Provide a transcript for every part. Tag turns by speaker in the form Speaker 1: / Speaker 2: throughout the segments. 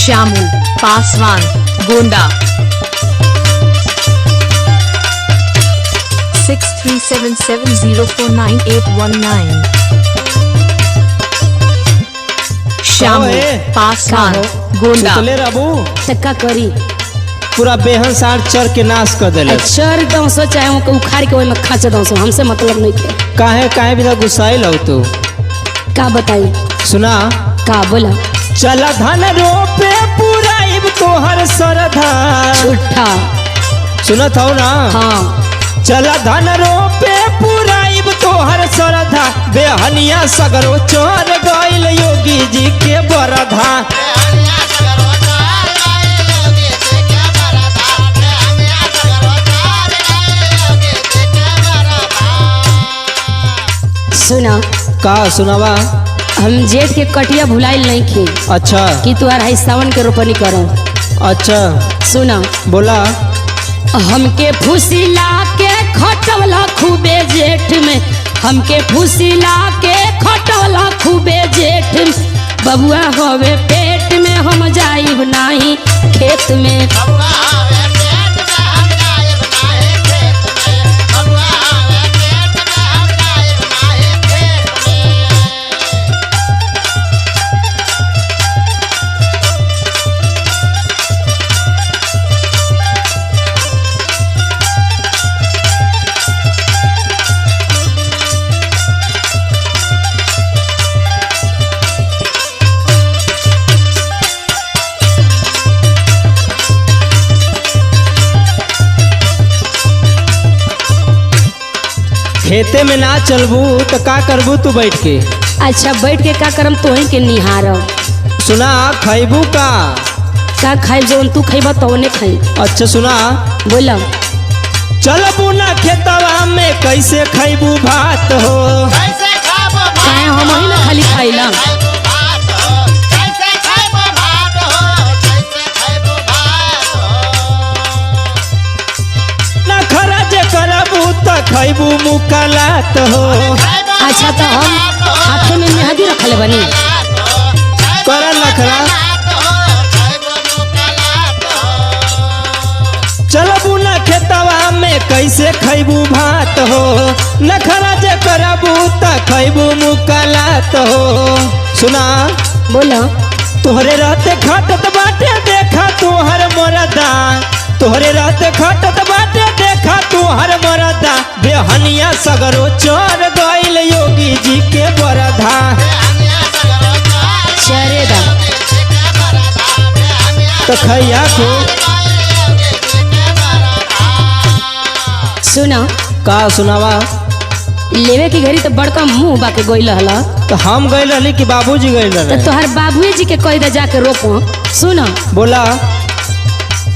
Speaker 1: श्यामू पासवान गोंडा 6377049819 श्यामू पासवान गोंडा
Speaker 2: बाबू
Speaker 3: चक्का करी
Speaker 2: पूरा बेहन सार चर के नाश कर देले
Speaker 3: चर दो सो चाहे वो उखाड़ के ओय में खाच दो सो हमसे मतलब नहीं के
Speaker 2: काहे बिना गुस्साई लो तू
Speaker 3: का बताई
Speaker 2: सुना
Speaker 3: का बोला
Speaker 2: चला धन रोपे पुराइब तोहर सरधा
Speaker 3: झूठा
Speaker 2: सुनत हो ना
Speaker 3: हाँ
Speaker 2: चला धन रोपे पुराइब तोहर सरधा बेहनिया सगरो चोर गइल योगी जी के बरधा
Speaker 3: सुना
Speaker 2: का सुनावा
Speaker 3: हम जेठ के कटिया भुलाइल नहीं की
Speaker 2: अच्छा
Speaker 3: कि तू अढ़ाई सावन के रोपनी करो
Speaker 2: अच्छा
Speaker 3: सुना
Speaker 2: बोला
Speaker 3: हमके फुसिला के खटवला खूबे जेठ में हमके फुसिला के खटवला खूबे जेठ में बबुआ होवे पेट में हम जाइब नाही खेत में
Speaker 2: खेते में ना चलबू तो का करबू तू बैठ के
Speaker 3: अच्छा बैठ के का करम तोही के निहारम
Speaker 2: सुना खैबू का
Speaker 3: खाइब जवन तू खइबा तवने खाई
Speaker 2: अच्छा सुना
Speaker 3: बोला
Speaker 2: चलबू ना खेतवा में कैसे खैबू भात हो
Speaker 3: काहे हम ही ना खाली खाइला
Speaker 2: नखरा जे करबू तो खैबू मुकलात हो
Speaker 3: अच्छा तो हम हाथे में मेहंदी रखले बनी
Speaker 2: कर नखरा चलबू ना खेतवा में कैसे खैबू भात हो नखरा जे करबू तो खैबू मुकलात हो सुना
Speaker 3: बोला
Speaker 2: तोहरे रहते खटत बाटे देखा तोहर मरदा तोहरे रहते खटत बाटे देखा तोहर मरदा बेहनिया सगरो चोर गइल योगी जी के बरधा
Speaker 3: चरेदा
Speaker 2: तो खैया को
Speaker 3: सुना
Speaker 2: का सुनावा
Speaker 3: लेवे की घड़ी तो बड़का मुंह बाके गइल हला
Speaker 2: तो हम गइल रहली कि बाबूजी गइल
Speaker 3: तो
Speaker 2: रहे
Speaker 3: तोहर बाबूजी जी के कह दे जाके रोको सुना
Speaker 2: बोला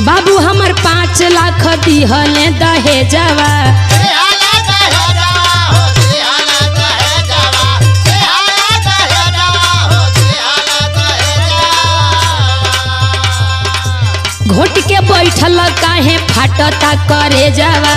Speaker 3: बाबू हमर 5 लाख दिहले दहेजवा घोट के बैठल काहे फाटता करे जावा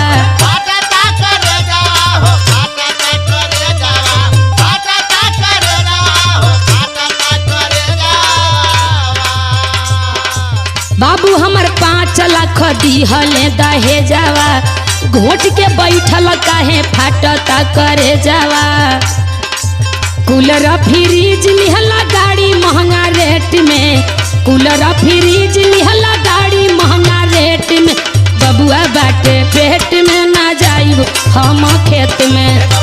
Speaker 3: बाबू हमर 5 लाख दिहले दहेजवा घोट के बैठल काहे फाटता करे जावा कूलर फ्रिज लिहला गाड़ी महंगा रेट में कूलर फ्रिज लिहला गाड़ी महंगा रेट में बबुआ बाटे पेट में ना जाइब हम खेत में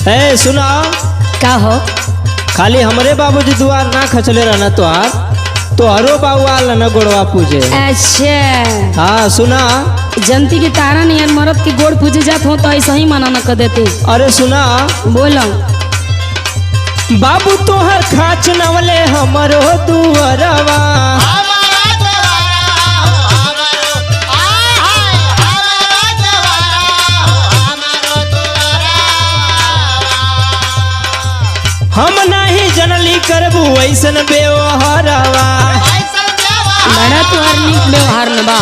Speaker 2: ए सुना
Speaker 3: का हो
Speaker 2: खाली हमरे बाबूजी दुआर ना खचले रहना तोहरो बाबू आल न गोड़वा पूजे
Speaker 3: अच्छा
Speaker 2: हाँ सुना
Speaker 3: जनती की तारा नियर मरद की गोड़ पूजे जात हो तो ऐसा ही मना न कर देती
Speaker 2: अरे सुना
Speaker 3: बोलो
Speaker 2: बाबू तोहर खाच नवले हमरो दुअरवा हम नहीं जनली करबू ऐसन व्यवहारवा
Speaker 3: बड़ा तोहर निक व्यवहार न बा।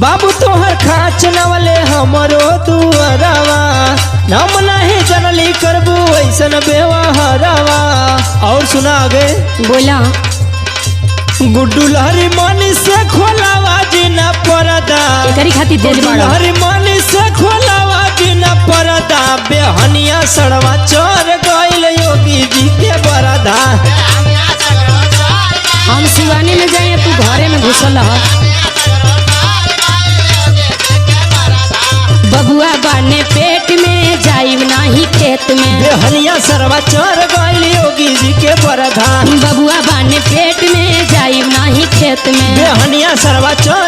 Speaker 2: बाबू तोहर खाच नवले हमरो दुअरवा हम नहीं जनली करबू ऐसन व्यवहारवा। और सुना आगे
Speaker 3: बोला
Speaker 2: गुड्डू लहरी मनी से खोलावा जीना परदा
Speaker 3: एकरी खातिर तेज
Speaker 2: गुड्डू
Speaker 3: बड़ा
Speaker 2: लहरी मनी से खोलावा जीना परदा बेहनिया सड़वा चोर गइल योगी जी के बरदा।
Speaker 3: हम सिवानी में जाए तू घरे में घुसल रह। बबुआ बाने पेट में जाइब नाही खेत में
Speaker 2: बेहनिया सरवा चोर गइल योगी जी के बरदा।
Speaker 3: बबुआ बाने पेट में जाइब नाही खेत में
Speaker 2: बेहनिया सरवा चोर